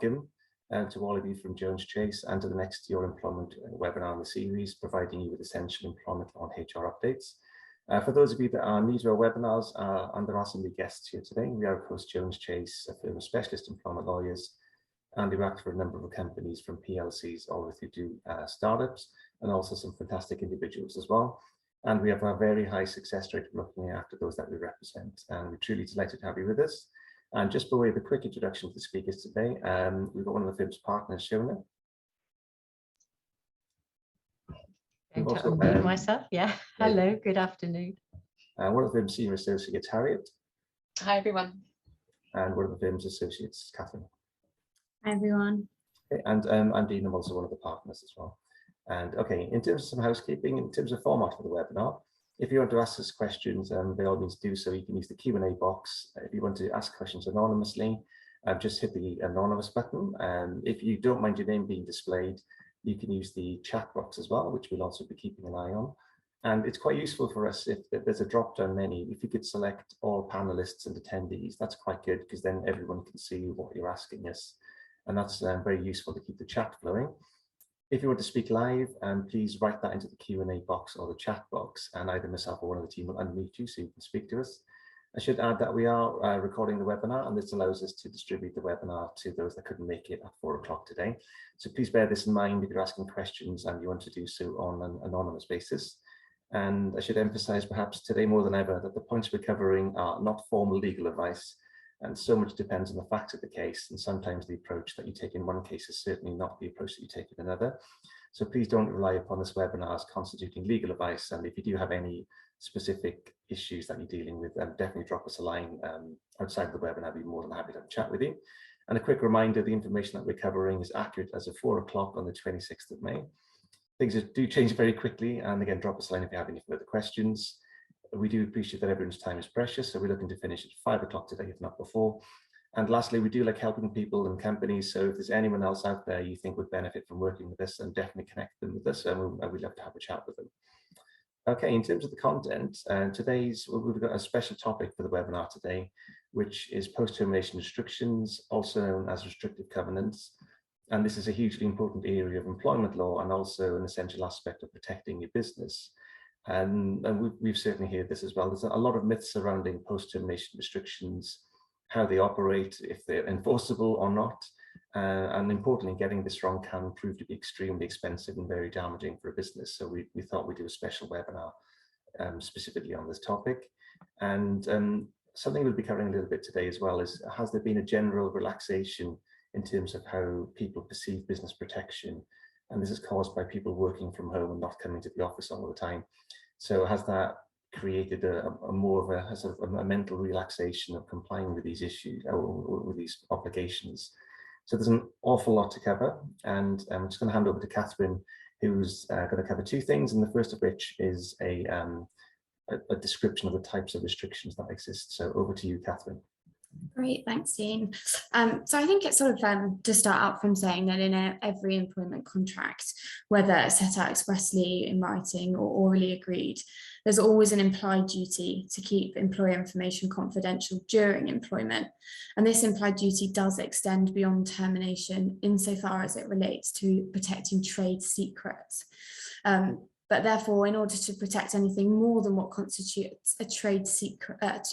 welcome to all of you from Jones Chase and to the Next Your Employment webinar in the series, providing you with essential employment on HR updates. For those of you that are new to our webinars, and there are some new guests here today, we are, of course, Jones Chase, a firm of specialist employment lawyers, and we work for a number of companies from PLCs all the way through to startups, and also some fantastic individuals as well. And we have a very high success rate looking after those that we represent, and we're truly delighted to have you with us. And just by way of a quick introduction to the speakers today, we've got one of the firm's partners, Shona. I'm going to unmute myself. Yeah. Hello, good afternoon. One of the firm's senior associates, Harriet. Hi, everyone. And one of the firm's associates, Catherine. Hi, everyone. Okay, and I'm Dean, I'm also one of the partners as well. And okay, in terms of some housekeeping, in terms of format for the webinar, if you want to ask us questions, by all means do so. You can use the Q&A box. If you want to ask questions anonymously, just hit the anonymous button. If you don't mind your name being displayed, you can use the chat box as well, which we'll also be keeping an eye on. And it's quite useful for us if there's a drop-down menu. If you could select all panelists and attendees, that's quite good because then everyone can see what you're asking us. And that's very useful to keep the chat flowing. If you want to speak live, please write that into the Q&A box or the chat box, and either myself or one of the team will unmute you so you can speak to us. I should add that we are recording the webinar, and this allows us to distribute the webinar to those that couldn't make it at 4 o'clock today. So please bear this in mind if you're asking questions and you want to do so on an anonymous basis. And I should emphasize perhaps today more than ever that the points we're covering are not formal legal advice, and so much depends on the facts of the case, and sometimes the approach that you take in one case is certainly not the approach that you take in another. So please don't rely upon this webinar as constituting legal advice, and if you do have any specific issues that you're dealing with, definitely drop us a line outside of the webinar. I'd be more than happy to have a chat with you. And a quick reminder, the information that we're covering is accurate as of 4 o'clock on the 26th of May. Things do change very quickly, and again, drop us a line if you have any further questions. We do appreciate that everyone's time is precious, so we're looking to finish at 5 o'clock today, if not before. And lastly, we do like helping people and companies, so if there's anyone else out there you think would benefit from working with us, then definitely connect them with us, and we'd love to have a chat with them. Okay, in terms of the content, we've got a special topic for the webinar today, which is post-termination restrictions, also known as restrictive covenants. And this is a hugely important area of employment law and also an essential aspect of protecting your business. And we've certainly heard this as well. There's a lot of myths surrounding post-termination restrictions, how they operate, if they're enforceable or not. And importantly, getting this wrong can prove to be extremely expensive and very damaging for a business. So we thought we'd do a special webinar specifically on this topic. And something we'll be covering a little bit today as well is, has there been a general relaxation in terms of how people perceive business protection? And this is caused by people working from home and not coming to the office all the time. So has that created a more of a sort of a mental relaxation of complying with these issues or with these obligations? So there's an awful lot to cover, and I'm just going to hand over to Catherine, who's going to cover two things, and the first of which is a description of the types of restrictions that exist. So over to you, Catherine. Great, thanks, Dean. So I think it's sort of to start out from saying that in every employment contract, whether set out expressly in writing or orally agreed, there's always an implied duty to keep employer information confidential during employment. And this implied duty does extend beyond termination insofar as it relates to protecting trade secrets. But therefore, in order to protect anything more than what constitutes a trade secret,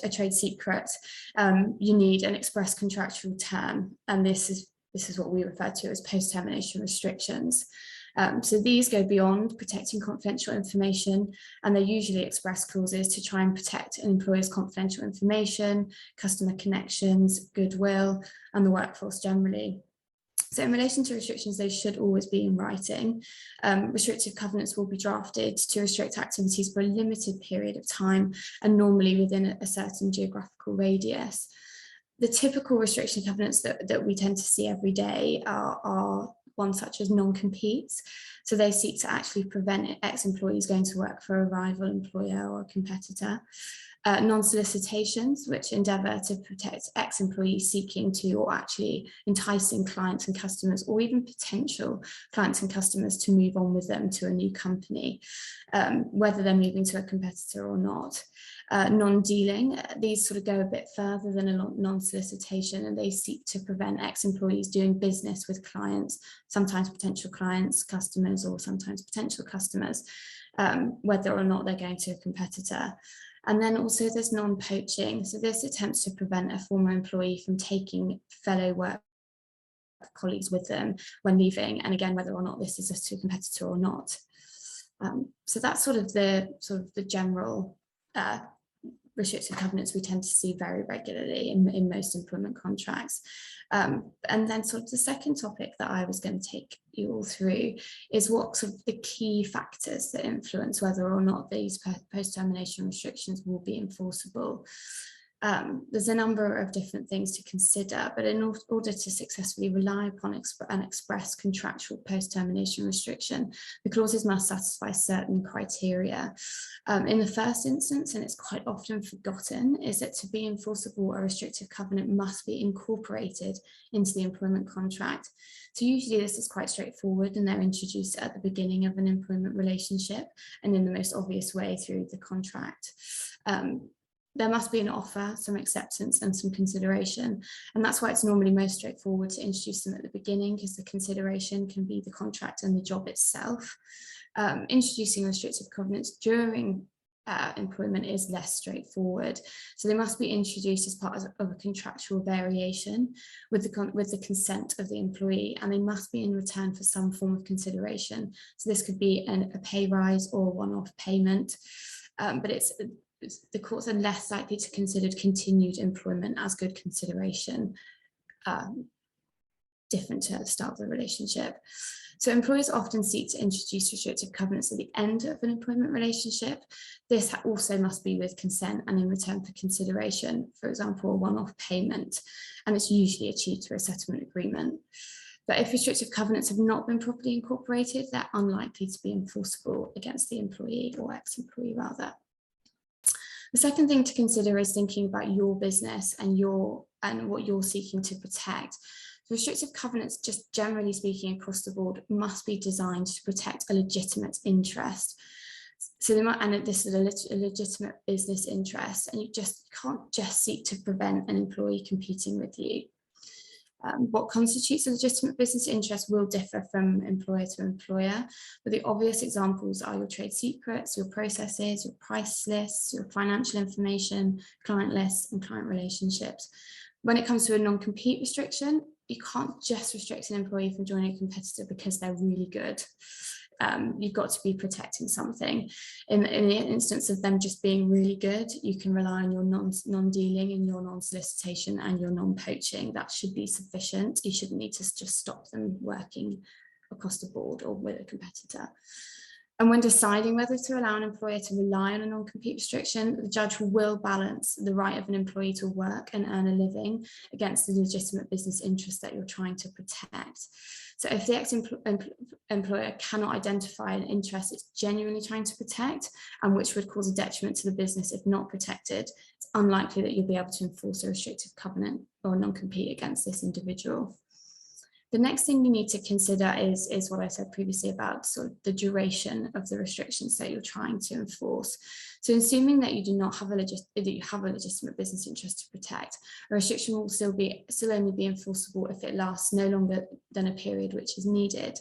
you need an express contractual term, and this is what we refer to as post-termination restrictions. So these go beyond protecting confidential information, and they're usually express clauses to try and protect an employer's confidential information, customer connections, goodwill, and the workforce generally. So in relation to restrictions, they should always be in writing. Restrictive covenants will be drafted to restrict activities for a limited period of time and normally within a certain geographical radius. The typical restriction covenants that we tend to see every day are ones such as non-competes. So they seek to actually prevent ex-employees going to work for a rival employer or a competitor. Non-solicitations, which endeavour to protect ex-employees seeking to or actually enticing clients and customers or even potential clients and customers to move on with them to a new company, whether they're moving to a competitor or not. Non-dealing, these sort of go a bit further than a non-solicitation, and they seek to prevent ex-employees doing business with clients, sometimes potential clients, customers, or sometimes potential customers, whether or not they're going to a competitor. And then also there's non-poaching. So this attempts to prevent a former employee from taking fellow work colleagues with them when leaving, and again, whether or not this is to a competitor or not. So that's sort of the general restrictive covenants we tend to see very regularly in most employment contracts. And then sort of the second topic that I was going to take you all through is what sort of the key factors that influence whether or not these post-termination restrictions will be enforceable. There's a number of different things to consider, but in order to successfully rely upon an express contractual post-termination restriction, the clauses must satisfy certain criteria. In the first instance, and it's quite often forgotten, is that to be enforceable, a restrictive covenant must be incorporated into the employment contract. So usually this is quite straightforward, and they're introduced at the beginning of an employment relationship and in the most obvious way through the contract. There must be an offer, some acceptance, and some consideration. And that's why it's normally most straightforward to introduce them at the beginning, because the consideration can be the contract and the job itself. Introducing restrictive covenants during employment is less straightforward. So they must be introduced as part of a contractual variation with the consent of the employee, and they must be in return for some form of consideration. So this could be a pay rise or a one-off payment, but the courts are less likely to consider continued employment as good consideration, different to the start of the relationship. So employers often seek to introduce restrictive covenants at the end of an employment relationship. This also must be with consent and in return for consideration, for example, a one-off payment, and it's usually achieved through a settlement agreement. But if restrictive covenants have not been properly incorporated, they're unlikely to be enforceable against the employee or ex-employee rather. The second thing to consider is thinking about your business and what you're seeking to protect. Restrictive covenants, just generally speaking across the board, must be designed to protect a legitimate interest. So this is a legitimate business interest, and you can't just seek to prevent an employee competing with you. What constitutes a legitimate business interest will differ from employer to employer, but the obvious examples are your trade secrets, your processes, your price lists, your financial information, client lists, and client relationships. When it comes to a non-compete restriction, you can't just restrict an employee from joining a competitor because they're really good. You've got to be protecting something. In the instance of them just being really good, you can rely on your non-dealing and your non-solicitation and your non-poaching. That should be sufficient. You shouldn't need to just stop them working across the board or with a competitor. And when deciding whether to allow an employer to rely on a non-compete restriction, the judge will balance the right of an employee to work and earn a living against the legitimate business interest that you're trying to protect. So if the ex-employer cannot identify an interest it's genuinely trying to protect and which would cause a detriment to the business if not protected, it's unlikely that you'll be able to enforce a restrictive covenant or non-compete against this individual. The next thing you need to consider is what I said previously about sort of the duration of the restrictions that you're trying to enforce. So assuming that you do not have a legitimate business interest to protect, a restriction will still only be enforceable if it lasts no longer than a period which is needed.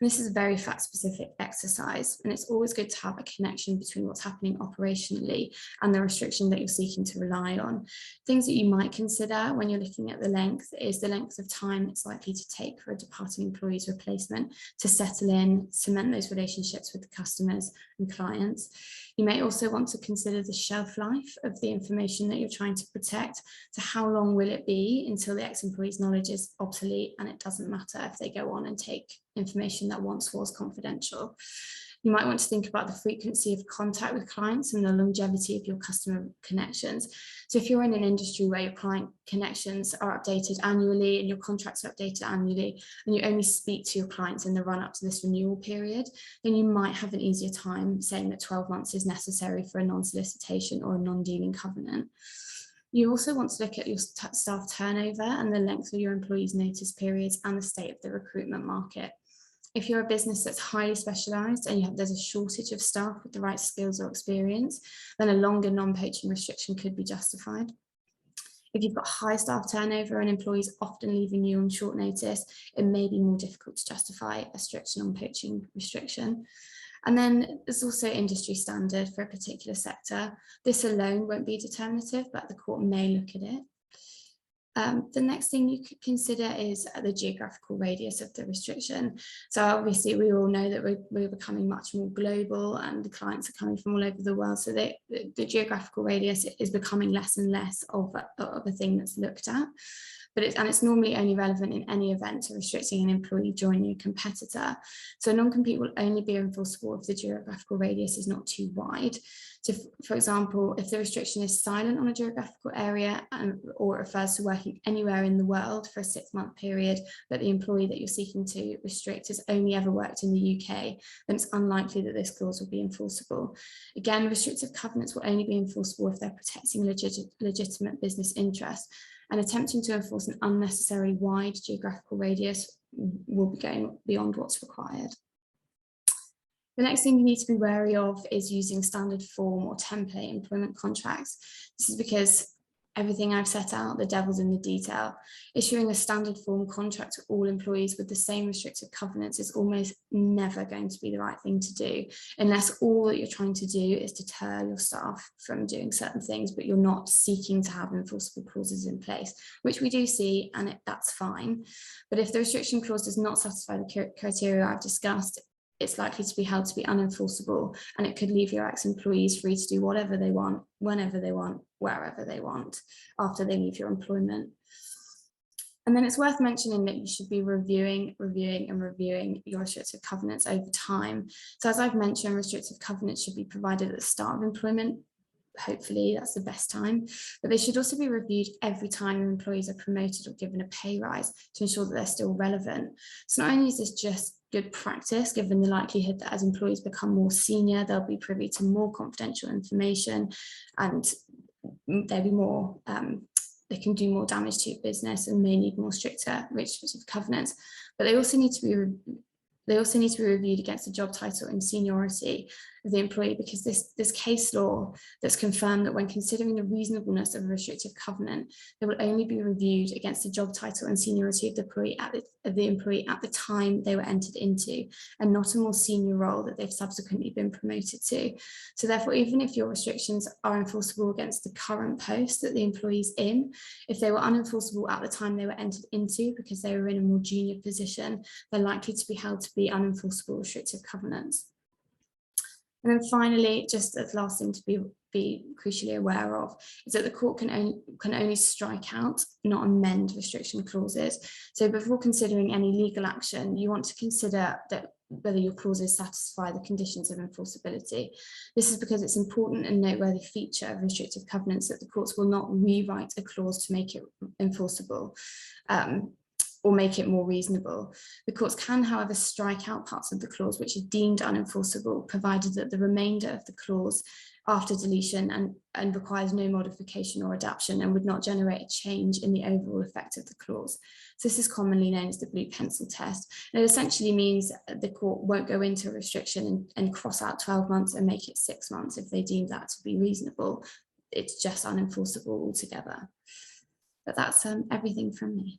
And this is a very fact-specific exercise, and it's always good to have a connection between what's happening operationally and the restriction that you're seeking to rely on. Things that you might consider when you're looking at the length is the length of time it's likely to take for a departing employee's replacement to settle in, cement those relationships with the customers and clients. You may also want to consider the shelf life of the information that you're trying to protect. So how long will it be until the ex-employee's knowledge is obsolete and it doesn't matter if they go on and take information that once was confidential. You might want to think about the frequency of contact with clients and the longevity of your customer connections. So if you're in an industry where your client connections are updated annually and your contracts are updated annually, and you only speak to your clients in the run up to this renewal period, then you might have an easier time saying that 12 months is necessary for a non-solicitation or a non-dealing covenant. You also want to look at your staff turnover and the length of your employees' notice periods and the state of the recruitment market. If you're a business that's highly specialised and there's a shortage of staff with the right skills or experience, then a longer non-poaching restriction could be justified. If you've got high staff turnover and employees often leaving you on short notice, it may be more difficult to justify a strict non-poaching restriction. And then there's also industry standard for a particular sector. This alone won't be determinative, but the court may look at it. The next thing you could consider is the geographical radius of the restriction. So obviously we all know that we're becoming much more global and the clients are coming from all over the world. So the geographical radius is becoming less and less of a thing that's looked at. But it's normally only relevant in any event to restricting an employee joining a competitor. So non-compete will only be enforceable if the geographical radius is not too wide. So for example, if the restriction is silent on a geographical area or refers to working anywhere in the world for a 6-month period, but the employee that you're seeking to restrict has only ever worked in the UK, then it's unlikely that this clause will be enforceable. Again, restrictive covenants will only be enforceable if they're protecting legitimate business interests. And attempting to enforce an unnecessarily wide geographical radius will be going beyond what's required. The next thing you need to be wary of is using standard form or template employment contracts. This is because everything I've set out, the devil's in the detail. Issuing a standard form contract to all employees with the same restrictive covenants is almost never going to be the right thing to do, unless all that you're trying to do is deter your staff from doing certain things, but you're not seeking to have enforceable clauses in place, which we do see, and that's fine. But if the restriction clause does not satisfy the criteria I've discussed, it's likely to be held to be unenforceable, and it could leave your ex-employees free to do whatever they want, whenever they want, wherever they want, after they leave your employment. And then it's worth mentioning that you should be reviewing your restrictive covenants over time. So as I've mentioned, restrictive covenants should be provided at the start of employment. Hopefully that's the best time, but they should also be reviewed every time your employees are promoted or given a pay rise to ensure that they're still relevant. So not only is this just good practice, given the likelihood that as employees become more senior, they'll be privy to more confidential information and they'll be more, they can do more damage to your business and may need more stricter restrictive covenants, but they also need to be reviewed against the job title and seniority of the employee, because this case law that's confirmed that when considering the reasonableness of a restrictive covenant, they will only be reviewed against the job title and seniority of the employee at the time they were entered into, and not a more senior role that they've subsequently been promoted to. So therefore, even if your restrictions are enforceable against the current post that the employee's in, if they were unenforceable at the time they were entered into because they were in a more junior position, they're likely to be held to be unenforceable restrictive covenants. And then finally, just the last thing to be crucially aware of is that the court can only strike out, not amend restriction clauses. So before considering any legal action, you want to consider that whether your clauses satisfy the conditions of enforceability. This is because it's important and noteworthy feature of restrictive covenants that the courts will not rewrite a clause to make it enforceable. Or make it more reasonable. The courts can, however, strike out parts of the clause which are deemed unenforceable, provided that the remainder of the clause after deletion and requires no modification or adaptation and would not generate a change in the overall effect of the clause. So this is commonly known as the blue pencil test. And it essentially means the court won't go into a restriction and cross out 12 months and make it 6 months if they deem that to be reasonable. It's just unenforceable altogether. But that's everything from me.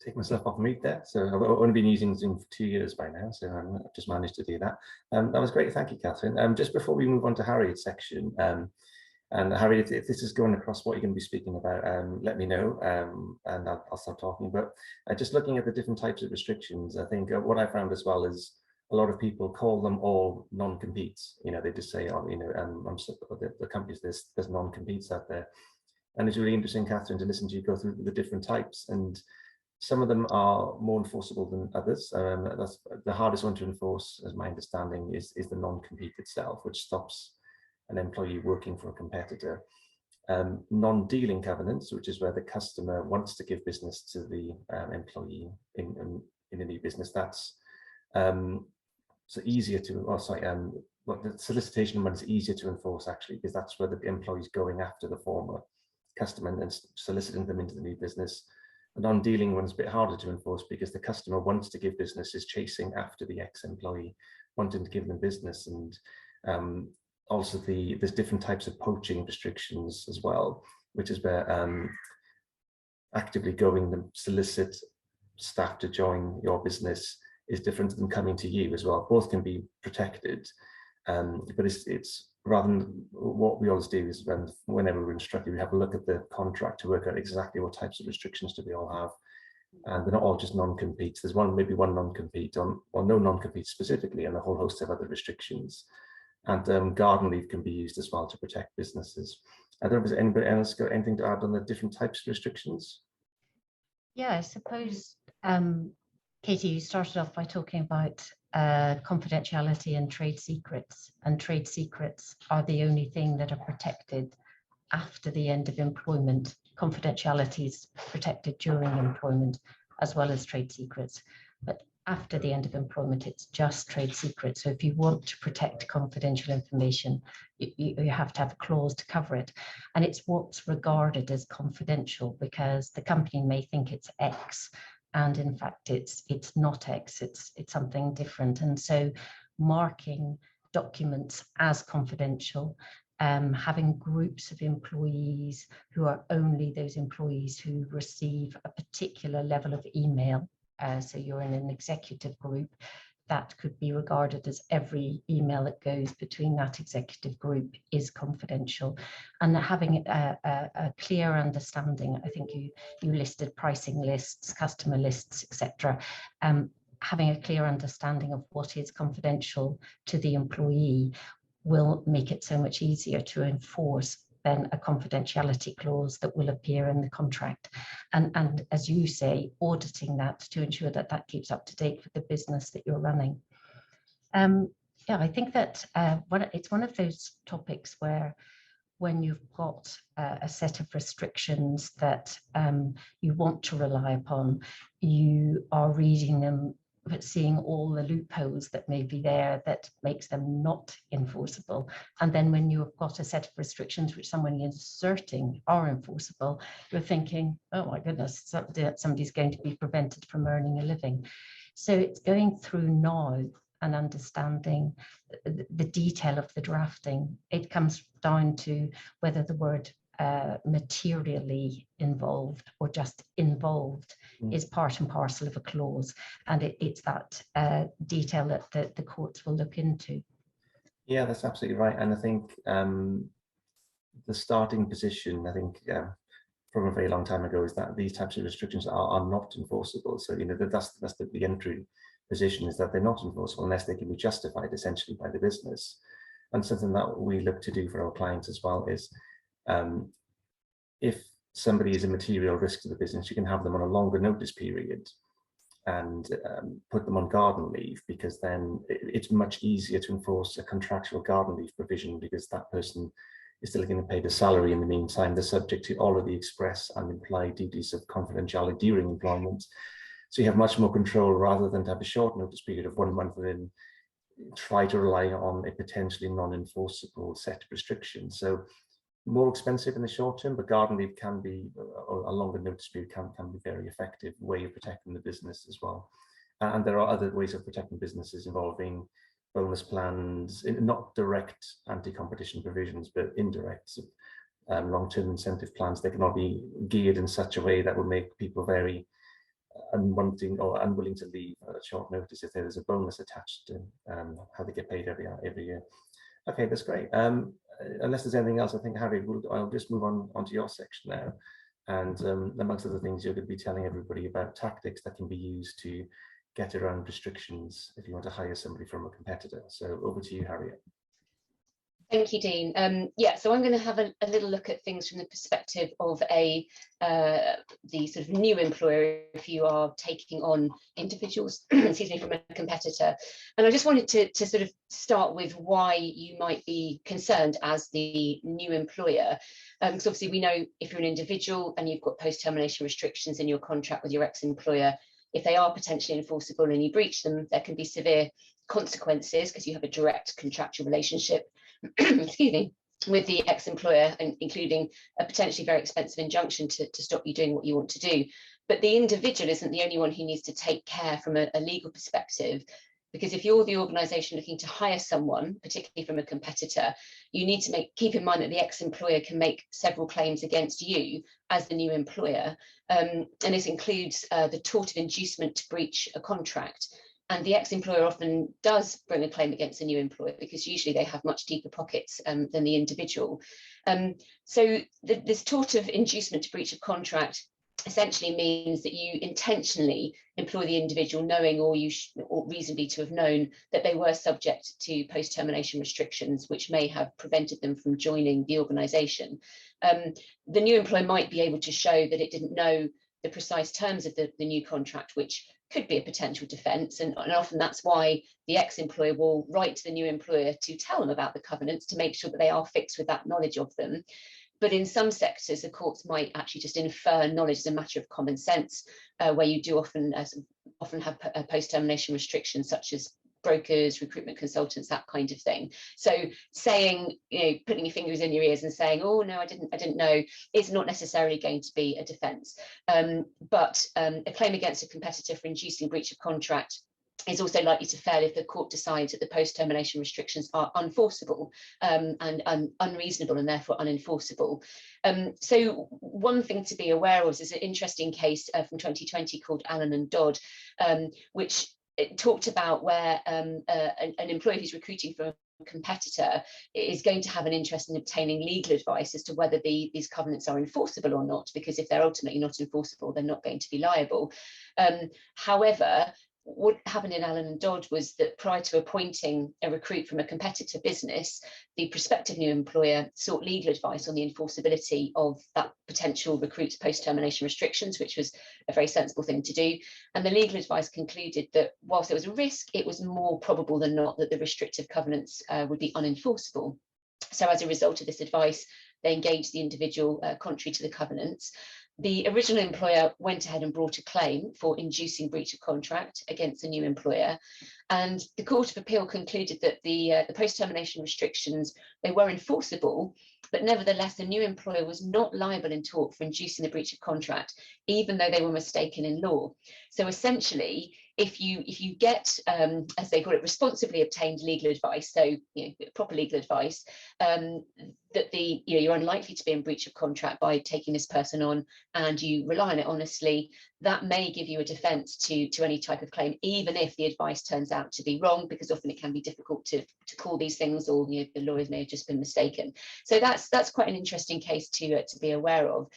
Take myself off mute there. So I've only been using Zoom for 2 years by now, so I've just managed to do that. That was great. Thank you, Catherine. Just before we move on to Harriet's section, and Harriet, if this is going across what you're going to be speaking about, let me know, and I'll start talking. But just looking at the different types of restrictions, I think what I found as well is a lot of people call them all non-competes. You know, they just say, oh, you know, the companies, there's non-competes out there. And it's really interesting, Catherine, to listen to you go through the different types. And some of them are more enforceable than others. That's the hardest one to enforce, as my understanding, is the non-compete itself, which stops an employee working for a competitor. Non-dealing covenants, which is where the customer wants to give business to the employee in a new business. That's so easier to, well, the solicitation one is easier to enforce actually, because that's where the employee's going after the former customer and soliciting them into the new business. non-dealing one's a bit harder to enforce because the customer wants to give business, is chasing after the ex-employee, wanting to give them business. And also there's different types of poaching restrictions as well, which is where actively going to solicit staff to join your business is different than coming to you as well. Both can be protected, but it's rather than what we always do is whenever we're instructed, we have a look at the contract to work out exactly what types of restrictions do we all have. And they're not all just non-competes. There's maybe one non-compete or no non-compete specifically, and a whole host of other restrictions. And garden leave can be used as well to protect businesses. I don't know if there's anybody else got anything to add on the different types of restrictions? Yeah, I suppose, Katie, you started off by talking about confidentiality and trade secrets are the only thing that are protected after the end of employment. Confidentiality is protected during employment as well as trade secrets, but after the end of employment, it's just trade secrets. So if you want to protect confidential information, you have to have a clause to cover it. And it's what's regarded as confidential, because the company may think it's X, and in fact it's not X, it's something different. And so marking documents as confidential, having groups of employees who are only those employees who receive a particular level of email. So you're in an executive group, that could be regarded as every email that goes between that executive group is confidential. And having a clear understanding, I think you listed pricing lists, customer lists, etc. Having a clear understanding of what is confidential to the employee will make it so much easier to enforce than a confidentiality clause that will appear in the contract. And as you say, auditing that to ensure that that keeps up to date with the business that you're running. Yeah, I think that it's one of those topics where when you've got a set of restrictions that you want to rely upon, you are reading them, but seeing all the loopholes that may be there that makes them not enforceable. And then when you've got a set of restrictions which someone is asserting are enforceable, you're thinking, oh my goodness, somebody's going to be prevented from earning a living. So it's going through now and understanding the detail of the drafting. It comes down to whether the word materially involved or just involved is part and parcel of a clause, and it's that detail that the courts will look into. Yeah, that's absolutely right. And I think the starting position, I think from a very long time ago, is that these types of restrictions are not enforceable. So that's the entry position, is that they're not enforceable unless they can be justified essentially by the business. And something that we look to do for our clients as well is if somebody is a material risk to the business, you can have them on a longer notice period and put them on garden leave, because then it's much easier to enforce a contractual garden leave provision, because that person is still getting paid a salary in the meantime. They're subject to all of the express and implied duties of confidentiality during employment. So you have much more control, rather than to have a short notice period of 1 month and then try to rely on a potentially non-enforceable set of restrictions. So more expensive in the short term, but garden leave can be, or a longer notice period can be very effective way of protecting the business as well. And there are other ways of protecting businesses involving bonus plans, not direct anti-competition provisions, but indirect long-term incentive plans. They can all be geared in such a way that will make people very unwanting or unwilling to leave at short notice if there is a bonus attached to how they get paid every year. Okay, that's great. Unless there's anything else, I think, Harry, I'll just move on to your section now. And amongst other things, you're going to be telling everybody about tactics that can be used to get around restrictions if you want to hire somebody from a competitor. So over to you, Harriet. Thank you, Dean. Yeah, so I'm going to have a little look at things from the perspective of the sort of new employer if you are taking on individuals, excuse me, from a competitor. And I just wanted to sort of start with why you might be concerned as the new employer. Because obviously we know if you're an individual and you've got post-termination restrictions in your contract with your ex-employer, if they are potentially enforceable and you breach them, there can be severe consequences because you have a direct contractual relationship excuse me, with the ex-employer, and including a potentially very expensive injunction to stop you doing what you want to do. But the individual isn't the only one who needs to take care from a legal perspective, because if you're the organisation looking to hire someone, particularly from a competitor, you need to keep in mind that the ex-employer can make several claims against you as the new employer. And this includes the tort of inducement to breach a contract. And the ex-employer often does bring a claim against a new employer because usually they have much deeper pockets than the individual. So this tort of inducement to breach of contract essentially means that you intentionally employ the individual knowing or reasonably to have known that they were subject to post-termination restrictions, which may have prevented them from joining the organisation. The new employer might be able to show that it didn't know the precise terms of the new contract, which could be a potential defence, and often that's why the ex-employer will write to the new employer to tell them about the covenants to make sure that they are fixed with that knowledge of them. But in some sectors, the courts might actually just infer knowledge as a matter of common sense, where you do often have post-termination restrictions such as brokers, recruitment consultants, that kind of thing. So saying, putting your fingers in your ears and saying, oh no, I didn't know, is not necessarily going to be a defence. But a claim against a competitor for inducing breach of contract is also likely to fail if the court decides that the post-termination restrictions are unenforceable and unreasonable and therefore unenforceable. So one thing to be aware of is an interesting case from 2020 called Allen and Dodd, which it talked about where an employee who's recruiting from a competitor is going to have an interest in obtaining legal advice as to whether these covenants are enforceable or not, because if they're ultimately not enforceable, they're not going to be liable. However, what happened in Allen and Dodd was that prior to appointing a recruit from a competitor business, the prospective new employer sought legal advice on the enforceability of that potential recruit's post-termination restrictions, which was a very sensible thing to do. And the legal advice concluded that whilst there was a risk, it was more probable than not that the restrictive covenants would be unenforceable. So as a result of this advice, they engaged the individual contrary to the covenants. The original employer went ahead and brought a claim for inducing breach of contract against the new employer, and the Court of Appeal concluded that the post-termination restrictions, they were enforceable, but nevertheless the new employer was not liable in tort for inducing the breach of contract, even though they were mistaken in law. So essentially, if you get, as they call it, responsibly obtained legal advice, so proper legal advice, that you're unlikely to be in breach of contract by taking this person on, and you rely on it honestly, that may give you a defence to any type of claim, even if the advice turns out to be wrong, because often it can be difficult to call these things, or the lawyers may have just been mistaken. So that's quite an interesting case to be aware of.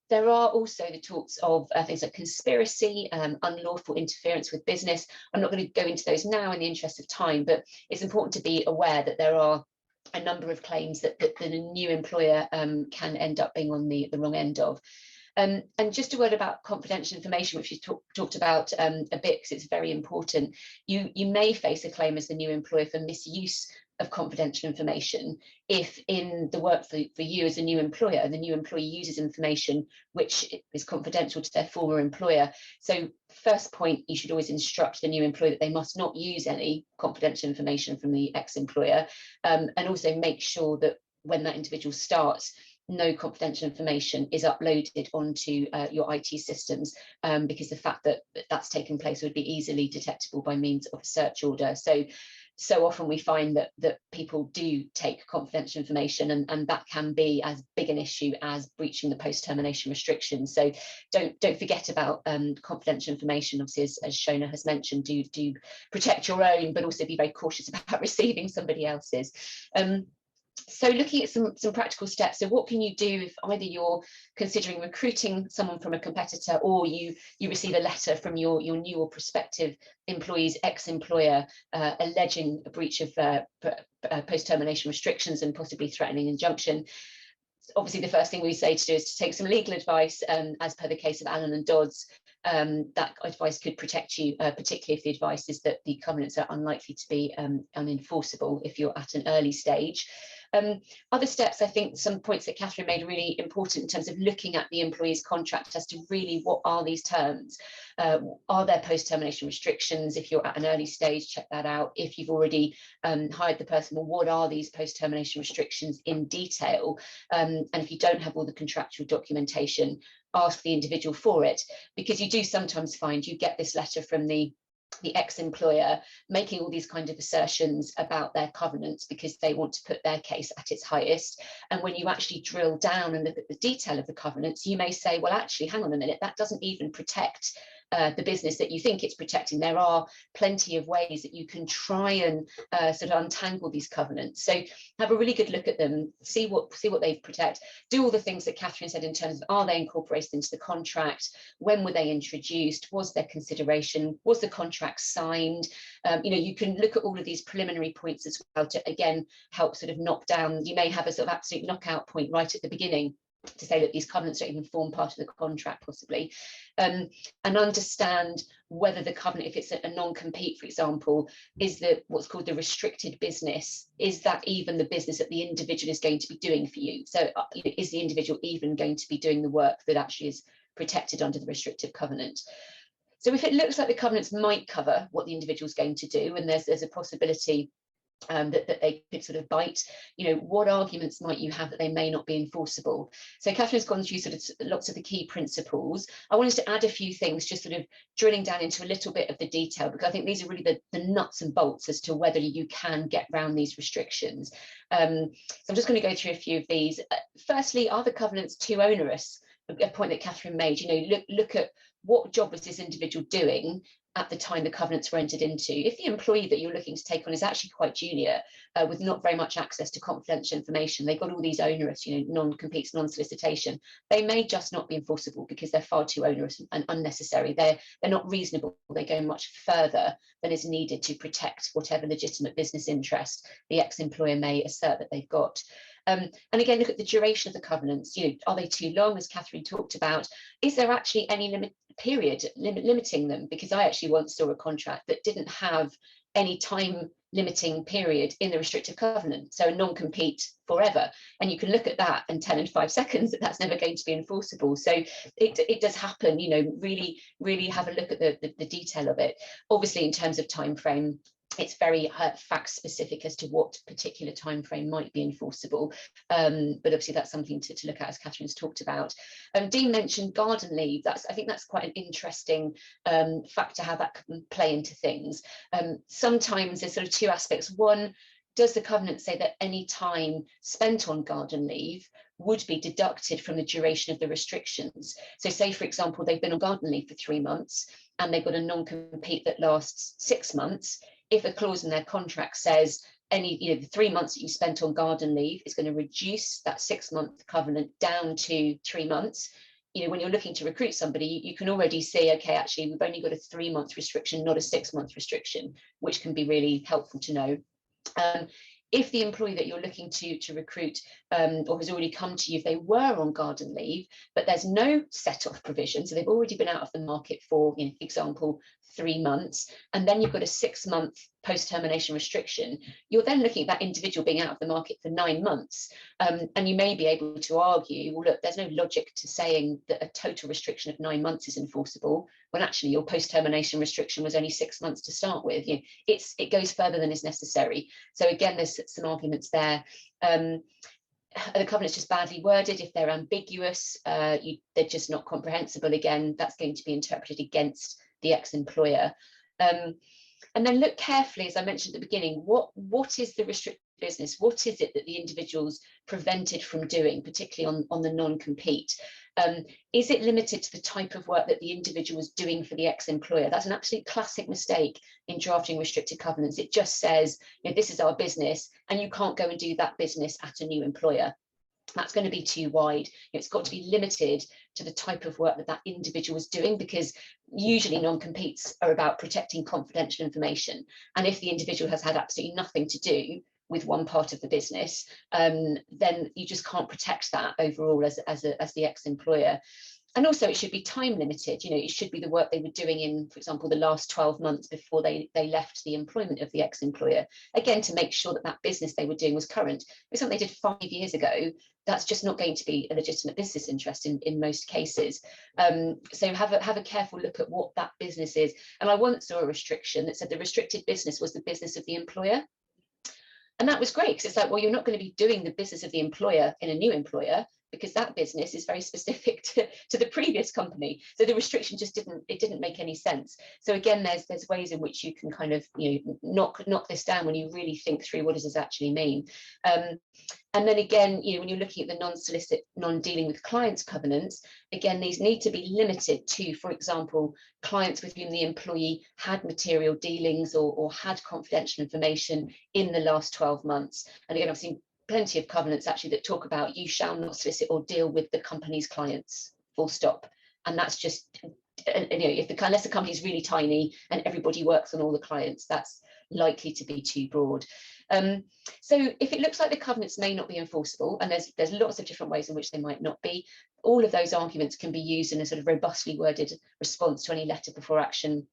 There are also the torts of things like conspiracy, unlawful interference with business. I'm not going to go into those now in the interest of time, but it's important to be aware that there are a number of claims that the new employer can end up being on the wrong end of. And just a word about confidential information, which you talked about a bit, because it's very important. You may face a claim as the new employer for misuse of confidential information if in the work for you as a new employer, the new employee uses information which is confidential to their former employer. So first point, you should always instruct the new employer that they must not use any confidential information from the ex-employer, and also make sure that when that individual starts, no confidential information is uploaded onto your IT systems, because the fact that that's taken place would be easily detectable by means of a search order. So often we find that people do take confidential information, and that can be as big an issue as breaching the post-termination restrictions. So don't forget about confidential information. Obviously, as Shona has mentioned, do protect your own, but also be very cautious about receiving somebody else's. So looking at some practical steps, so what can you do if either you're considering recruiting someone from a competitor, or you receive a letter from your new or prospective employee's ex-employer alleging a breach of post-termination restrictions and possibly threatening injunction? Obviously, the first thing we say to do is to take some legal advice, as per the case of Allen and Dodds. That advice could protect you, particularly if the advice is that the covenants are unlikely to be unenforceable if you're at an early stage. Other steps, I think some points that Catherine made are really important in terms of looking at the employee's contract as to really what are these terms. Are there post-termination restrictions? If you're at an early stage, check that out. If you've already hired the person, well, what are these post-termination restrictions in detail? And if you don't have all the contractual documentation, ask the individual for it, because you do sometimes find you get this letter from the ex-employer making all these kind of assertions about their covenants because they want to put their case at its highest. And when you actually drill down and look at the detail of the covenants, you may say, well, actually, hang on a minute, that doesn't even protect the business that you think it's protecting. There are plenty of ways that you can try and sort of untangle these covenants. So have a really good look at them, see what they protect, do all the things that Catherine said in terms of, are they incorporated into the contract, when were they introduced, was there consideration, was the contract signed? You can look at all of these preliminary points as well to again help sort of knock down. You may have a sort of absolute knockout point right at the beginning to say that these covenants don't even form part of the contract possibly, and understand whether the covenant, if it's a non-compete, for example, is what's called the restricted business, is that even the business that the individual is going to be doing for you? So is the individual even going to be doing the work that actually is protected under the restrictive covenant? So if it looks like the covenants might cover what the individual is going to do, and there's a possibility that they could sort of bite, what arguments might you have that they may not be enforceable? So Catherine's gone through sort of lots of the key principles. I wanted to add a few things, just sort of drilling down into a little bit of the detail, because I think these are really the nuts and bolts as to whether you can get around these restrictions. So I'm just going to go through a few of these. Firstly, are the covenants too onerous? A point that Catherine made, look at what job was this individual doing at the time the covenants were entered into. If the employee that you're looking to take on is actually quite junior, with not very much access to confidential information, they've got all these onerous, non-competes, non-solicitation, they may just not be enforceable because they're far too onerous and unnecessary. They're not reasonable. They go much further than is needed to protect whatever legitimate business interest the ex-employer may assert that they've got. And again, look at the duration of the covenants. Are they too long, as Catherine talked about? Is there actually any limiting them? Because I actually once saw a contract that didn't have any time limiting period in the restrictive covenant, so a non-compete forever. And you can look at that and tell in 5 seconds that that's never going to be enforceable. So it does happen. Really have a look at the detail of it. Obviously, in terms of time frame, it's very fact specific as to what particular time frame might be enforceable, but obviously that's something to look at, as Catherine's talked about. Dean mentioned garden leave. I think that's quite an interesting factor, how that can play into things. Sometimes there's sort of two aspects. One, does the covenant say that any time spent on garden leave would be deducted from the duration of the restrictions? So say, for example, they've been on garden leave for 3 months and they've got a non-compete that lasts 6 months. If a clause in their contract says the 3 months that you spent on garden leave is going to reduce that 6-month covenant down to 3 months, when you're looking to recruit somebody, you can already see, okay, actually, we've only got a 3-month restriction, not a 6-month restriction, which can be really helpful to know. If the employee that you're looking to recruit or has already come to you, if they were on garden leave, but there's no set-off provision, so they've already been out of the market for, example, 3 months, and then you've got a 6-month post-termination restriction, you're then looking at that individual being out of the market for 9 months. And you may be able to argue, well, look, there's no logic to saying that a total restriction of 9 months is enforceable, when actually your post-termination restriction was only 6 months to start with. It goes further than is necessary. So again, there's some arguments there. The covenant's just badly worded. If they're ambiguous, they're just not comprehensible. Again, that's going to be interpreted against the ex-employer. And then look carefully, as I mentioned at the beginning, what is the restricted business? What is it that the individual's prevented from doing, particularly on the non-compete? Is it limited to the type of work that the individual is doing for the ex-employer? That's an absolute classic mistake in drafting restricted covenants. It just says, this is our business, and you can't go and do that business at a new employer. That's going to be too wide. It's got to be limited to the type of work that individual is doing, because usually non-competes are about protecting confidential information. And if the individual has had absolutely nothing to do with one part of the business, then you just can't protect that overall as the ex-employer. And also it should be time limited. It should be the work they were doing in, for example, the last 12 months before they left the employment of the ex-employer. Again, to make sure that business they were doing was current. If it's something they did 5 years ago, that's just not going to be a legitimate business interest in most cases. So have a careful look at what that business is. And I once saw a restriction that said the restricted business was the business of the employer. And that was great, because it's like, well, you're not going to be doing the business of the employer in a new employer. because that business is very specific to the previous company. So the restriction just didn't make any sense. So again, there's ways in which you can kind of, knock this down when you really think through what does this actually mean. And then again, when you're looking at the non-solicit, non-dealing with clients covenants, again, these need to be limited to, for example, clients with whom the employee had material dealings or had confidential information in the last 12 months. And again, I've seen plenty of covenants actually that talk about you shall not solicit or deal with the company's clients, full stop. And that's just, unless the company is really tiny and everybody works on all the clients, that's likely to be too broad. So if it looks like the covenants may not be enforceable, and there's lots of different ways in which they might not be, all of those arguments can be used in a sort of robustly worded response to any letter before action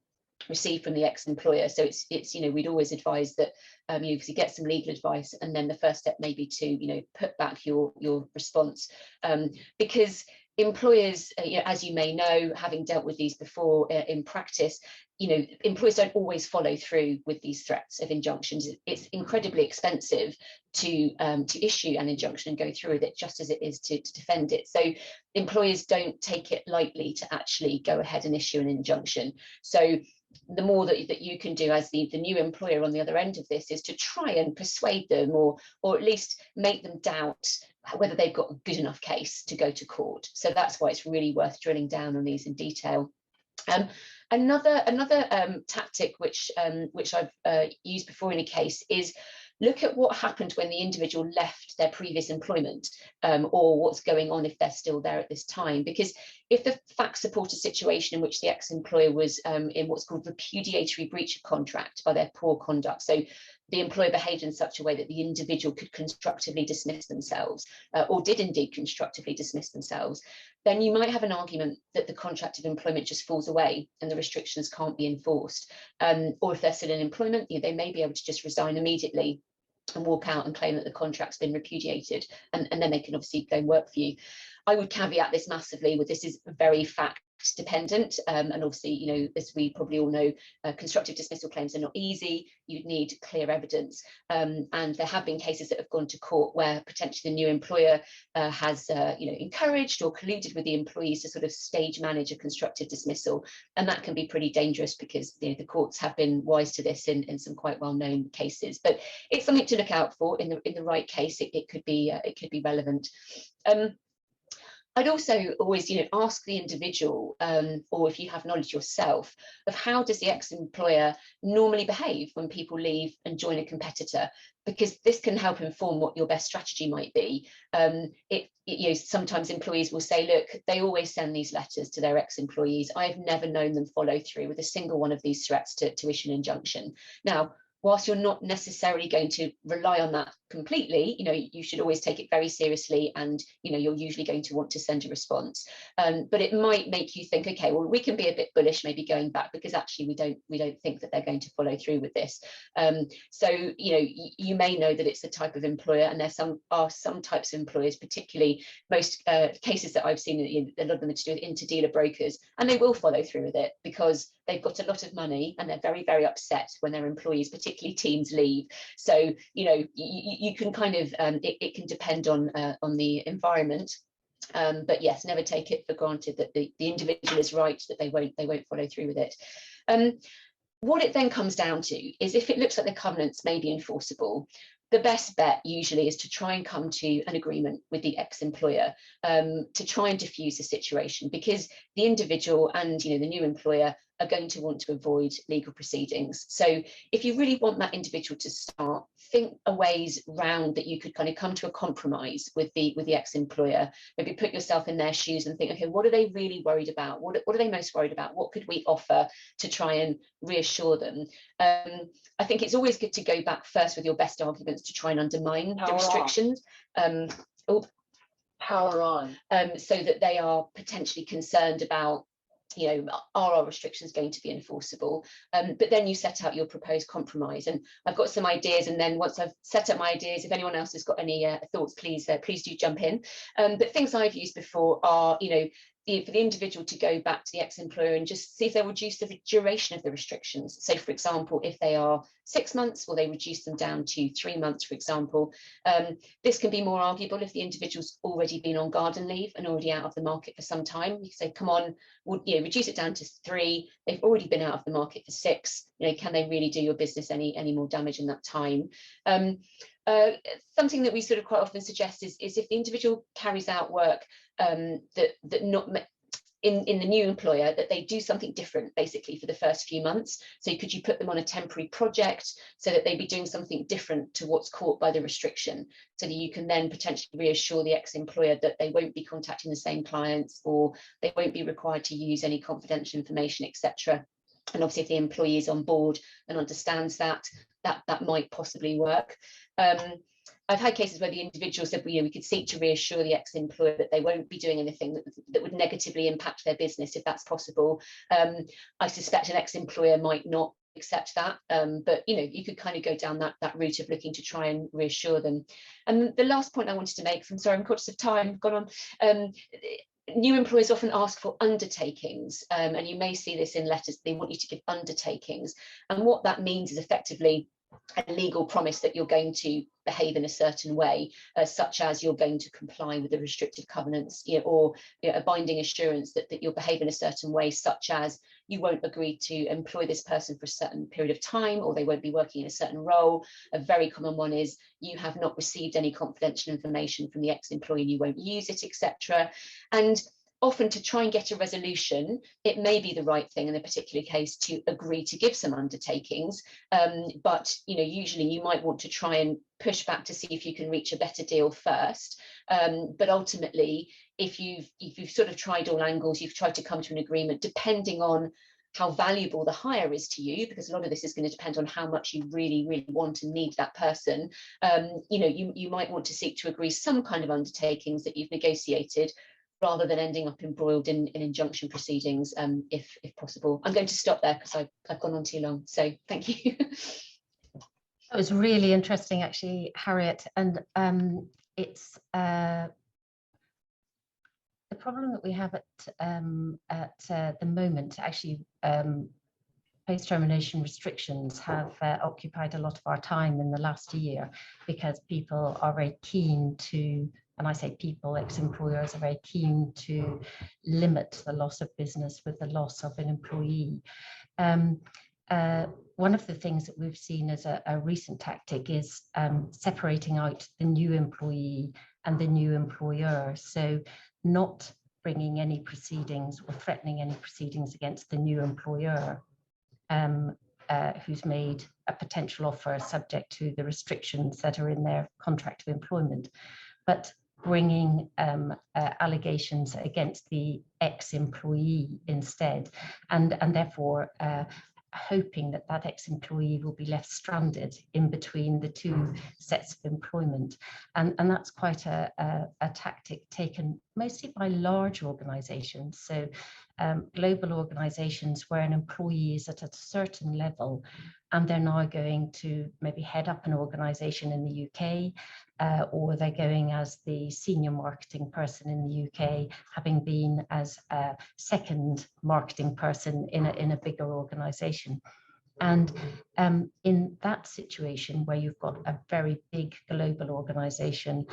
received from the ex-employer. So it's we'd always advise that you get some legal advice, and then the first step may be to put back your response, because employers, as you may know, having dealt with these before in practice, employers don't always follow through with these threats of injunctions. It's incredibly expensive to issue an injunction and go through with it, just as it is to defend it. So employers don't take it lightly to actually go ahead and issue an injunction. So the more that you can do as the new employer on the other end of this is to try and persuade them, or at least make them doubt whether they've got a good enough case to go to court. So that's why it's really worth drilling down on these in detail. Another tactic which I've used before in a case is look at what happened when the individual left their previous employment, or what's going on if they're still there at this time. Because if the facts support a situation in which the ex-employer was in what's called repudiatory breach of contract by their poor conduct, so the employer behaved in such a way that the individual could constructively dismiss themselves, or did indeed constructively dismiss themselves, then you might have an argument that the contract of employment just falls away and the restrictions can't be enforced. Or if they're still in employment, they may be able to just resign immediately and walk out and claim that the contract's been repudiated, and then they can obviously go and work for you. I would caveat this massively with this is very fact dependent, and obviously, as we probably all know, constructive dismissal claims are not easy. You'd need clear evidence, and there have been cases that have gone to court where potentially the new employer has encouraged or colluded with the employees to sort of stage manage a constructive dismissal, and that can be pretty dangerous because the courts have been wise to this in some quite well-known cases. But it's something to look out for. In the right case, it could be relevant. I'd also always, ask the individual, or if you have knowledge yourself, of how does the ex-employer normally behave when people leave and join a competitor, because this can help inform what your best strategy might be. Sometimes employees will say, look, they always send these letters to their ex-employees. I've never known them follow through with a single one of these threats to issue an injunction. Now, whilst you're not necessarily going to rely on that completely, you should always take it very seriously, and you're usually going to want to send a response. But it might make you think, okay, well, we can be a bit bullish maybe going back, because actually we don't think that they're going to follow through with this. So you may know that it's a type of employer, and there are some types of employers, particularly most cases that I've seen, a lot of them are to do with interdealer brokers, and they will follow through with it because they've got a lot of money and they're very, very upset when their employees, particularly teams, leave. So you can kind of it can depend on the environment, but yes, never take it for granted that the individual is right, that they won't follow through with it. What it then comes down to is, if it looks like the covenants may be enforceable, the best bet usually is to try and come to an agreement with the ex-employer, to try and diffuse the situation, because the individual and the new employer are going to want to avoid legal proceedings. So if you really want that individual to start, think of ways round that you could kind of come to a compromise with the ex-employer. Maybe put yourself in their shoes and think, okay, what are they really worried about? What are they most worried about? What could we offer to try and reassure them? I think it's always good to go back first with your best arguments to try and undermine the restrictions. Power on. So that they are potentially concerned about, are our restrictions going to be enforceable? But then you set out your proposed compromise, and I've got some ideas, and then once I've set up my ideas, if anyone else has got any thoughts, please do jump in. But things I've used before are, for the individual to go back to the ex-employer and just see if they'll reduce the duration of the restrictions. So, for example, if they are 6 months, will they reduce them down to 3 months, for example? This can be more arguable if the individual's already been on garden leave and already out of the market for some time. You say, come on, we'll reduce it down to 3. They've already been out of the market for 6. Can they really do your business any more damage in that time? Something that we sort of quite often suggest is if the individual carries out work that not in the new employer, that they do something different basically for the first few months. So could you put them on a temporary project so that they be doing something different to what's caught by the restriction, so that you can then potentially reassure the ex-employer that they won't be contacting the same clients, or they won't be required to use any confidential information, etc. And obviously if the employee is on board and understands that might possibly work. I've had cases where the individual said, we could seek to reassure the ex-employer that they won't be doing anything that would negatively impact their business, if that's possible. I suspect an ex-employer might not accept that, but you could kind of go down that route of looking to try and reassure them. And the last point I wanted to make, I'm sorry, I'm conscious of time, gone on. New employers often ask for undertakings, and you may see this in letters. They want you to give undertakings, and what that means is effectively a legal promise that you're going to behave in a certain way, such as you're going to comply with the restrictive covenants, or a binding assurance that you'll behave in a certain way, such as you won't agree to employ this person for a certain period of time, or they won't be working in a certain role. A very common one is you have not received any confidential information from the ex-employee and you won't use it, etc. And often, to try and get a resolution, it may be the right thing in a particular case to agree to give some undertakings, but usually you might want to try and push back to see if you can reach a better deal first. But ultimately, if you've sort of tried all angles, you've tried to come to an agreement, depending on how valuable the hire is to you, because a lot of this is going to depend on how much you really, really want and need that person. You might want to seek to agree some kind of undertakings that you've negotiated, rather than ending up embroiled in injunction proceedings, if possible. I'm going to stop there because I've gone on too long. So thank you. It was really interesting, actually, Harriet. And it's the problem that we have at the moment. Actually, post-termination restrictions have occupied a lot of our time in the last year, because people are very keen to, and I say people, ex-employers are very keen to limit the loss of business with the loss of an employee. One of the things that we've seen as a recent tactic is separating out the new employee and the new employer. So not bringing any proceedings or threatening any proceedings against the new employer who's made a potential offer subject to the restrictions that are in their contract of employment, but bringing allegations against the ex-employee instead, and therefore hoping that that ex-employee will be left stranded in between the two sets of employment. And that's quite a tactic taken mostly by large organizations. So global organizations where an employee is at a certain level and they're now going to maybe head up an organization in the UK, or they're going as the senior marketing person in the UK, having been as a second marketing person in a bigger organization. And in that situation where you've got a very big global organization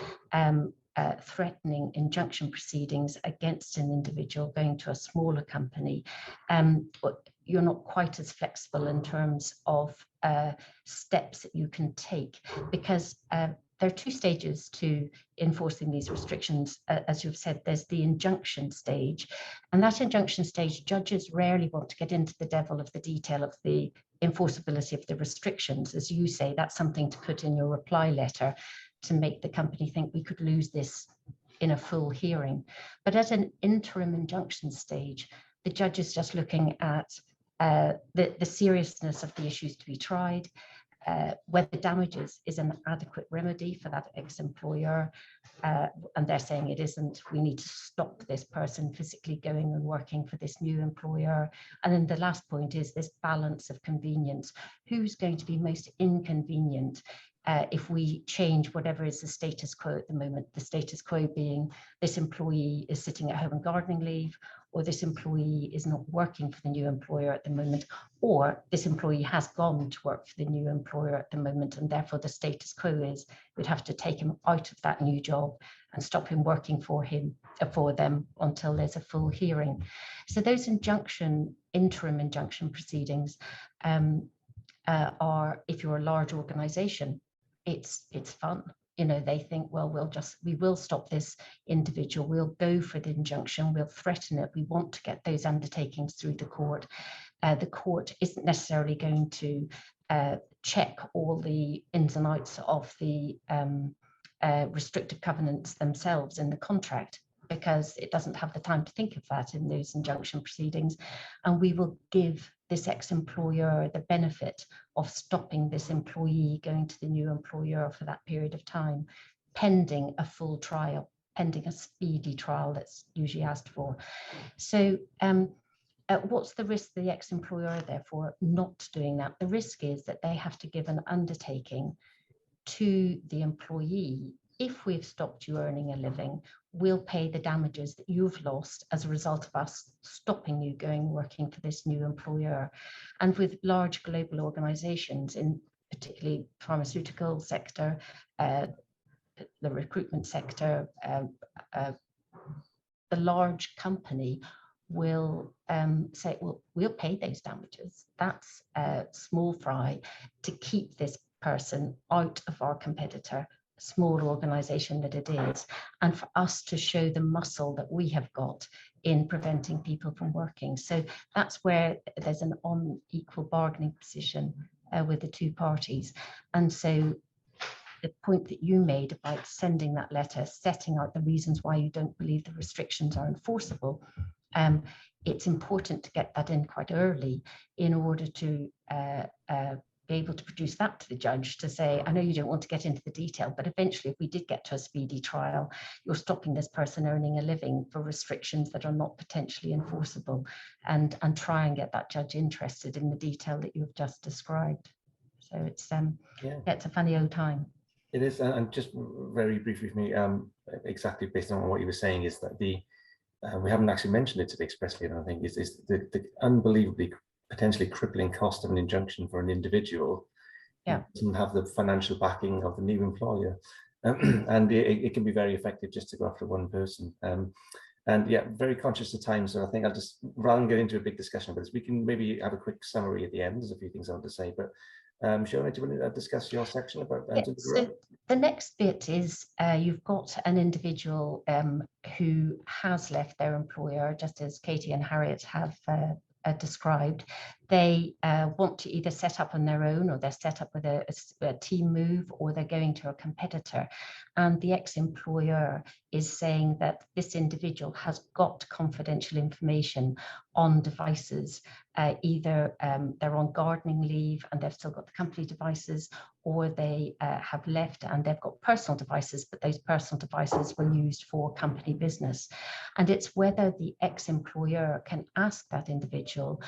threatening injunction proceedings against an individual going to a smaller company, you're not quite as flexible in terms of steps that you can take, because there are two stages to enforcing these restrictions. As you've said, there's the injunction stage, and that injunction stage, judges rarely want to get into the devil of the detail of the enforceability of the restrictions. As you say, that's something to put in your reply letter to make the company think we could lose this in a full hearing. But at an interim injunction stage, the judge is just looking at the seriousness of the issues to be tried, whether damages is an adequate remedy for that ex-employer, and they're saying it isn't. We need to stop this person physically going and working for this new employer. And then the last point is this balance of convenience. Who's going to be most inconvenient if we change whatever is the status quo at the moment, the status quo being this employee is sitting at home on gardening leave, or this employee is not working for the new employer at the moment, or this employee has gone to work for the new employer at the moment, and therefore the status quo is we'd have to take him out of that new job and stop him working for them until there's a full hearing. So those interim injunction proceedings are, if you're a large organization, it's fun. You know, they think, well, we will stop this individual, we'll go for the injunction, we'll threaten it, we want to get those undertakings through the court. The court isn't necessarily going to check all the ins and outs of the restrictive covenants themselves in the contract, because it doesn't have the time to think of that in those injunction proceedings. And we will give this ex-employer the benefit of stopping this employee going to the new employer for that period of time, pending a full trial, pending a speedy trial that's usually asked for. So what's the risk to the ex-employer, therefore, not doing that? The risk is that they have to give an undertaking to the employee. If we've stopped you earning a living, we'll pay the damages that you've lost as a result of us stopping you going working for this new employer. And with large global organizations, in particularly pharmaceutical sector, the recruitment sector, the large company will say, well, we'll pay those damages. That's small fry to keep this person out of our competitor, small organization that it is, and for us to show the muscle that we have got in preventing people from working. So that's where there's an unequal bargaining position with the two parties. And so the point that you made about sending that letter, setting out the reasons why you don't believe the restrictions are enforceable, it's important to get that in quite early in order to be able to produce that to the judge to say, I know you don't want to get into the detail, but eventually if we did get to a speedy trial, you're stopping this person earning a living for restrictions that are not potentially enforceable, and try and get that judge interested in the detail that you've just described. So it's it's a funny old time. It is, and just very briefly for me, exactly based on what you were saying, is that we haven't actually mentioned it today expressly, I don't think, is the unbelievably potentially crippling cost of an injunction for an individual. Yeah, doesn't have the financial backing of the new employer, and it can be very effective just to go after one person. And yeah, very conscious of time, so I think I'll just, rather than get into a big discussion about this, we can maybe have a quick summary at the end. There's a few things I want to say, but Shona, do you want to discuss your section about? So the next bit is you've got an individual who has left their employer, just as Katie and Harriet have described. They want to either set up on their own, or they're set up with a team move, or they're going to a competitor. And the ex-employer is saying that this individual has got confidential information on devices, either they're on gardening leave and they've still got the company devices, or they have left and they've got personal devices, but those personal devices were used for company business. And it's whether the ex-employer can ask that individual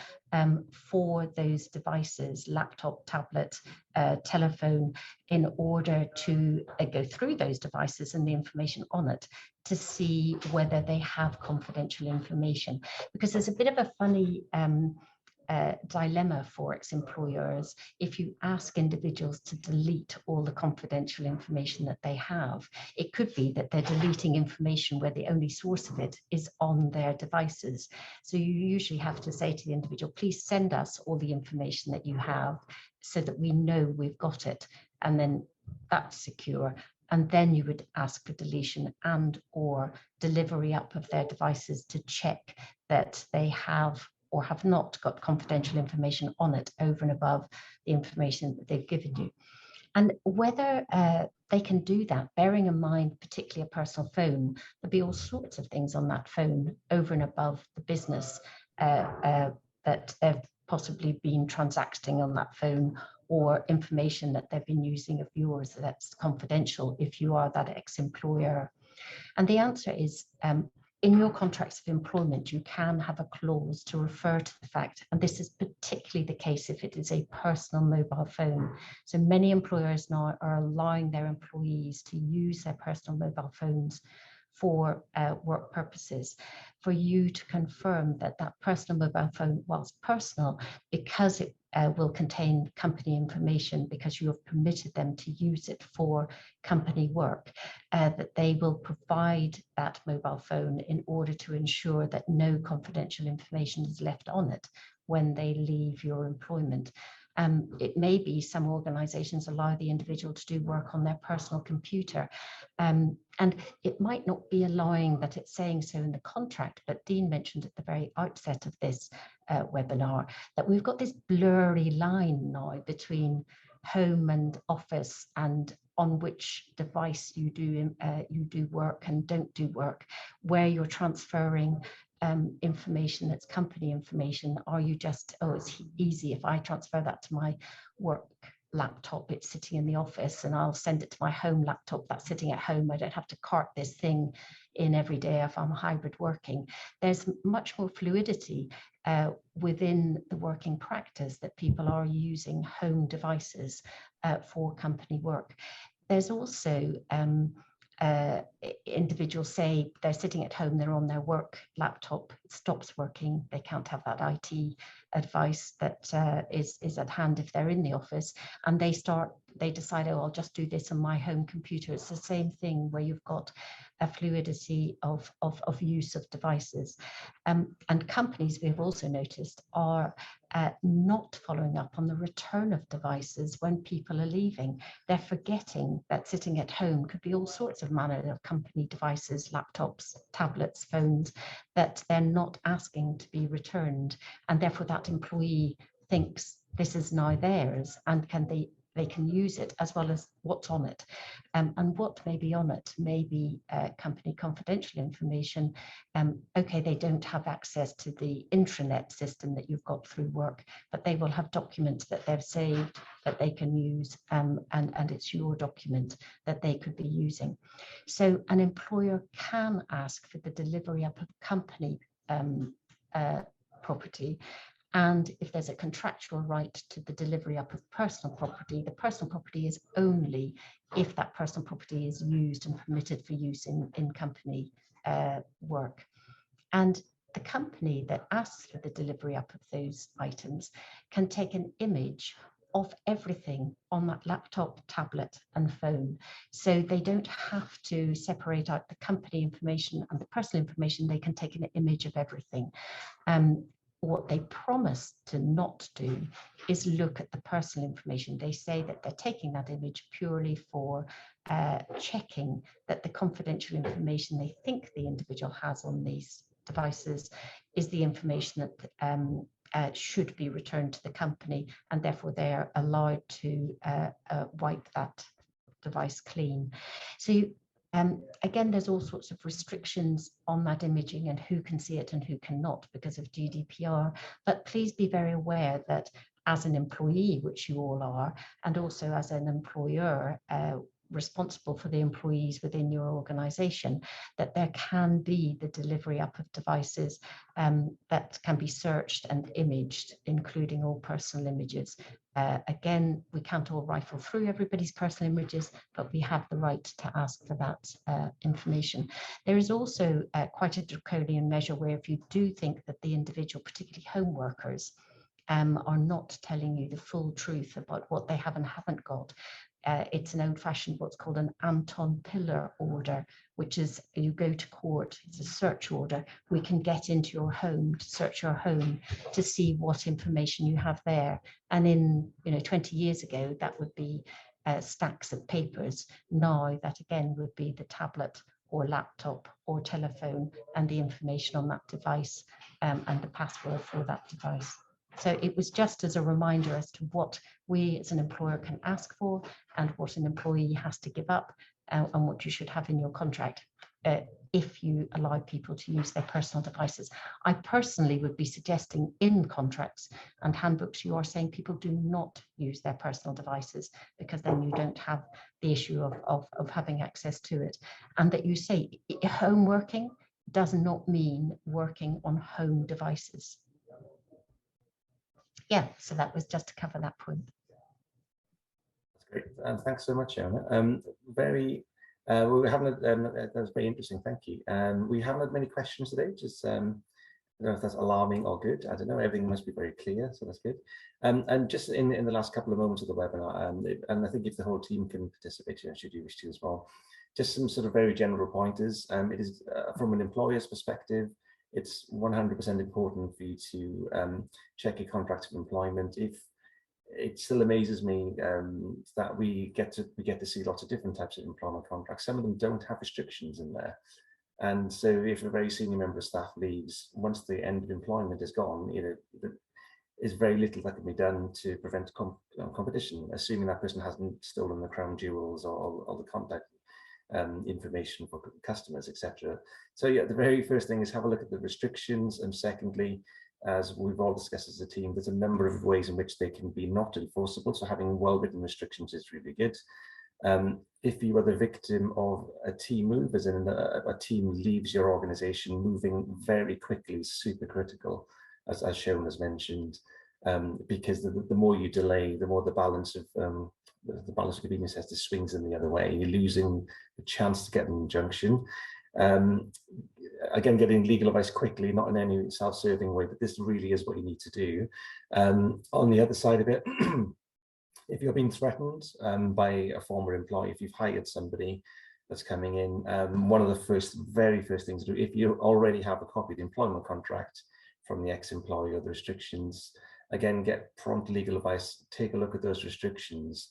for those devices, laptop, tablet, telephone, in order to go through those devices and the information on it to see whether they have confidential information. Because there's a bit of a funny dilemma for ex-employers. If you ask individuals to delete all the confidential information that they have, it could be that they're deleting information where the only source of it is on their devices. So you usually have to say to the individual, please send us all the information that you have so that we know we've got it, and then that's secure. And then you would ask for deletion and or delivery up of their devices to check that they have or have not got confidential information on it over and above the information that they've given you. And whether they can do that, bearing in mind particularly a personal phone, there'll be all sorts of things on that phone over and above the business that they've possibly been transacting on that phone, or information that they've been using of yours that's confidential if you are that ex-employer. And the answer is, in your contracts of employment, you can have a clause to refer to the fact, and this is particularly the case if it is a personal mobile phone. So many employers now are allowing their employees to use their personal mobile phones for work purposes, for you to confirm that that personal mobile phone, whilst personal, because it will contain company information, because you have permitted them to use it for company work, that they will provide that mobile phone in order to ensure that no confidential information is left on it when they leave your employment. It may be some organisations allow the individual to do work on their personal computer, and it might not be allowing that it's saying so in the contract, but Dean mentioned at the very outset of this webinar that we've got this blurry line now between home and office and on which device you do work and don't do work, where you're transferring information that's company information. Are you just, oh, it's easy if I transfer that to my work laptop, it's sitting in the office, and I'll send it to my home laptop that's sitting at home. I don't have to cart this thing in every day if I'm hybrid working. There's much more fluidity within the working practice that people are using home devices for company work. There's also individuals say they're sitting at home, they're on their work laptop, it stops working, they can't have that IT advice that is at hand if they're in the office, and they decide, oh, I'll just do this on my home computer. It's the same thing where you've got a fluidity of use of devices. And companies, we've also noticed, are not following up on the return of devices when people are leaving. They're forgetting that sitting at home could be all sorts of manner of company devices, laptops, tablets, phones, that they're not asking to be returned, and therefore that employee thinks this is now theirs, and they can use it as well as what's on it. And what may be on it may be company confidential information. Okay, they don't have access to the intranet system that you've got through work, but they will have documents that they've saved that they can use, and it's your document that they could be using. So an employer can ask for the delivery up of company property. And if there's a contractual right to the delivery up of personal property, the personal property is only if that personal property is used and permitted for use in company work. And the company that asks for the delivery up of those items can take an image of everything on that laptop, tablet and phone. So they don't have to separate out the company information and the personal information. They can take an image of everything. What they promise to not do is look at the personal information. They say that they're taking that image purely for checking that the confidential information they think the individual has on these devices is the information that should be returned to the company, and therefore they are allowed to wipe that device clean. So again, there's all sorts of restrictions on that imaging and who can see it and who cannot because of GDPR. But please be very aware that as an employee, which you all are, and also as an employer responsible for the employees within your organization, that there can be the delivery up of devices that can be searched and imaged, including all personal images. Again, we can't all rifle through everybody's personal images, but we have the right to ask for that information. There is also quite a draconian measure where if you do think that the individual, particularly home workers, are not telling you the full truth about what they have and haven't got, it's an old-fashioned what's called an Anton Pillar order, which is you go to court, it's a search order. We can get into your home to search your home to see what information you have there. And in 20 years ago, that would be stacks of papers. Now that again would be the tablet or laptop or telephone and the information on that device and the password for that device. So it was just as a reminder as to what we as an employer can ask for and what an employee has to give up and what you should have in your contract if you allow people to use their personal devices. I personally would be suggesting in contracts and handbooks you are saying people do not use their personal devices, because then you don't have the issue of having access to it. And that you say home working, does not mean working on home devices. Yeah, so that was just to cover that point. That's great, and thanks so much, Anna. We haven't. That was very interesting. Thank you. We haven't had many questions today. Just I don't know if that's alarming or good. I don't know. Everything must be very clear, so that's good. And just in the last couple of moments of the webinar, and I think if the whole team can participate, should you wish to as well, just some sort of very general pointers. It is from an employer's perspective, it's 100% important for you to check your contract of employment. If it still amazes me that we get to see lots of different types of employment contracts. Some of them don't have restrictions in there. And so if a very senior member of staff leaves, once the end of employment is gone, there's very little that can be done to prevent competition, assuming that person hasn't stolen the crown jewels or the contact information for customers, etc. So yeah, the very first thing is have a look at the restrictions, and secondly, as we've all discussed as a team, there's a number of ways in which they can be not enforceable. So having well-written restrictions is really good. If you are the victim of a team move, as in a team leaves your organization, moving very quickly is super critical, as shown as mentioned, because the more you delay, the more the balance of convenience has to swings in the other way. You're losing the chance to get an injunction. Again, getting legal advice quickly, not in any self-serving way, but this really is what you need to do. On the other side of it, if you're being threatened by a former employee, if you've hired somebody that's coming in, one of the very first things to do, if you already have a copy of the employment contract from the ex-employer, the restrictions, again, get prompt legal advice, take a look at those restrictions.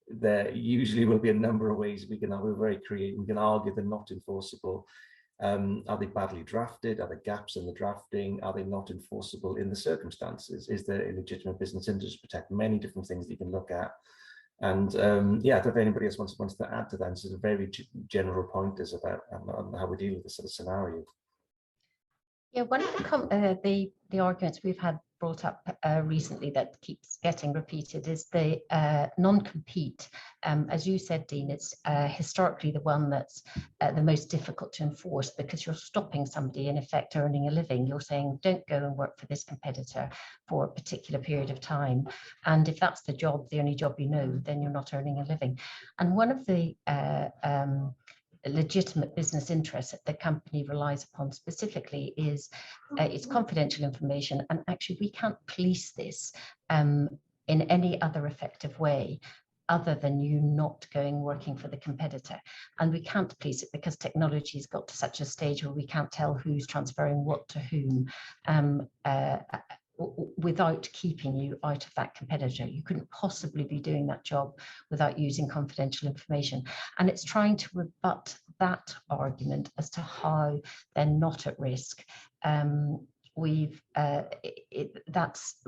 There usually will be a number of ways we can we're very creative. We can argue they're not enforceable. Are they badly drafted? Are there gaps in the drafting? Are they not enforceable in the circumstances? Is there a legitimate business interest to protect? Many different things that you can look at. And yeah, if anybody else wants to add to that, sort of very general pointers about how we deal with this sort of scenario. Yeah, one of the arguments we've had brought up recently that keeps getting repeated is the non-compete. As you said, Dean, it's historically the one that's the most difficult to enforce, because you're stopping somebody in effect earning a living. You're saying, don't go and work for this competitor for a particular period of time. And if that's the job, the only job you know, then you're not earning a living. And one of the legitimate business interests that the company relies upon specifically is its confidential information. And actually, we can't police this in any other effective way other than you not going working for the competitor. And we can't police it because technology's got to such a stage where we can't tell who's transferring what to whom without keeping you out of that competitor. You couldn't possibly be doing that job without using confidential information. And it's trying to rebut that argument as to how they're not at risk. That's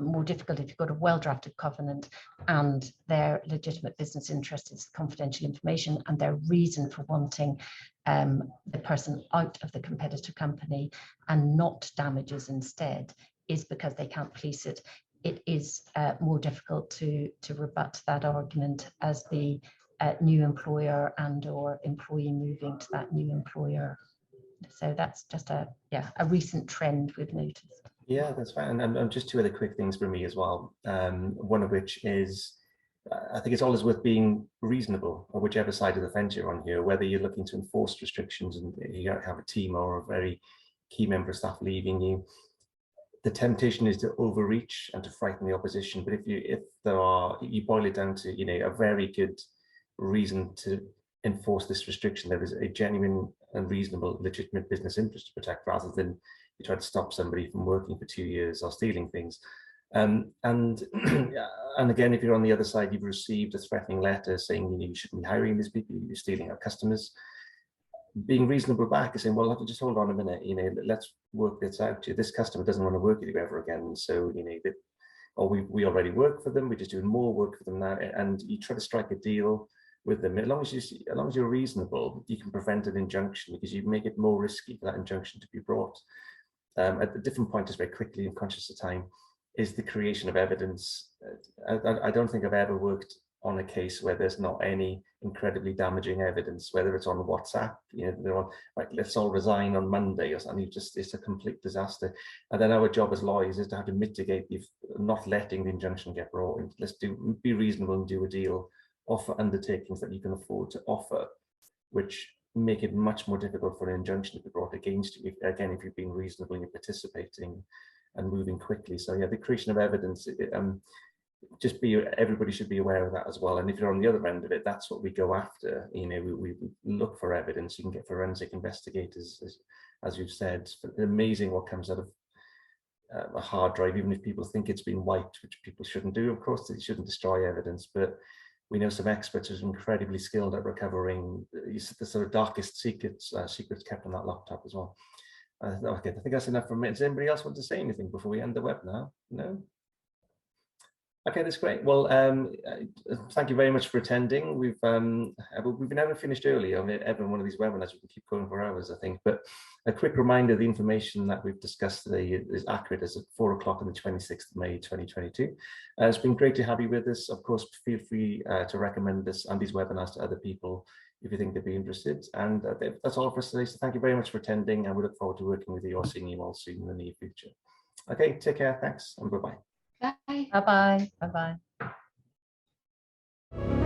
more difficult if you've got a well-drafted covenant and their legitimate business interest is confidential information, and their reason for wanting the person out of the competitor company and not damages instead is because they can't police it. It is more difficult to rebut that argument as the new employer and or employee moving to that new employer. So that's just a recent trend we've noticed. Yeah, that's fine. And just two other quick things for me as well. One of which is, I think it's always worth being reasonable, or whichever side of the fence you're on here, whether you're looking to enforce restrictions and you have a team or a very key member of staff leaving you. The temptation is to overreach and to frighten the opposition. But if you boil it down to, a very good reason to enforce this restriction, there is a genuine and reasonable legitimate business interest to protect, rather than you try to stop somebody from working for 2 years or stealing things. And again, if you're on the other side, you've received a threatening letter saying you shouldn't be hiring these people, you're stealing our customers. Being reasonable back and saying, well, have to just hold on a minute, let's work this out. This customer doesn't want to work with you ever again. So, or we already work for them, we're just doing more work for them now. And you try to strike a deal with them. As long as you're reasonable, you can prevent an injunction, because you make it more risky for that injunction to be brought. At a different point, just very quickly and conscious of time, is the creation of evidence. I don't think I've ever worked on a case where there's not any incredibly damaging evidence, whether it's on WhatsApp, you know, they're on, like, let's all resign on Monday or something, it's a complete disaster. And then our job as lawyers is to have to mitigate the not letting the injunction get brought in. Let's be reasonable and do a deal, offer undertakings that you can afford to offer, which make it much more difficult for an injunction to be brought against you, again, if you've been reasonable and you're participating and moving quickly. So yeah, the creation of evidence, everybody should be aware of that as well. And if you're on the other end of it, that's what we go after. You know, we look for evidence. You can get forensic investigators, as you've said. It's amazing what comes out of a hard drive, even if people think it's been wiped, which people shouldn't do. Of course, they shouldn't destroy evidence, but we know some experts who are incredibly skilled at recovering the sort of darkest secrets kept on that laptop as well. Okay, I think that's enough from me. Does anybody else want to say anything before we end the webinar? No? Okay, that's great. Well, thank you very much for attending. We've never finished early on ever one of these webinars. We can keep going for hours, I think. But a quick reminder: the information that we've discussed today is accurate as at 4 o'clock on the 26th of May, 2022. It's been great to have you with us. Of course, feel free to recommend this and these webinars to other people if you think they'd be interested. And that's all for us today. So thank you very much for attending, and we look forward to working with you or seeing you all soon in the near future. Okay, take care. Thanks, and bye-bye. Bye. Bye-bye. Bye-bye.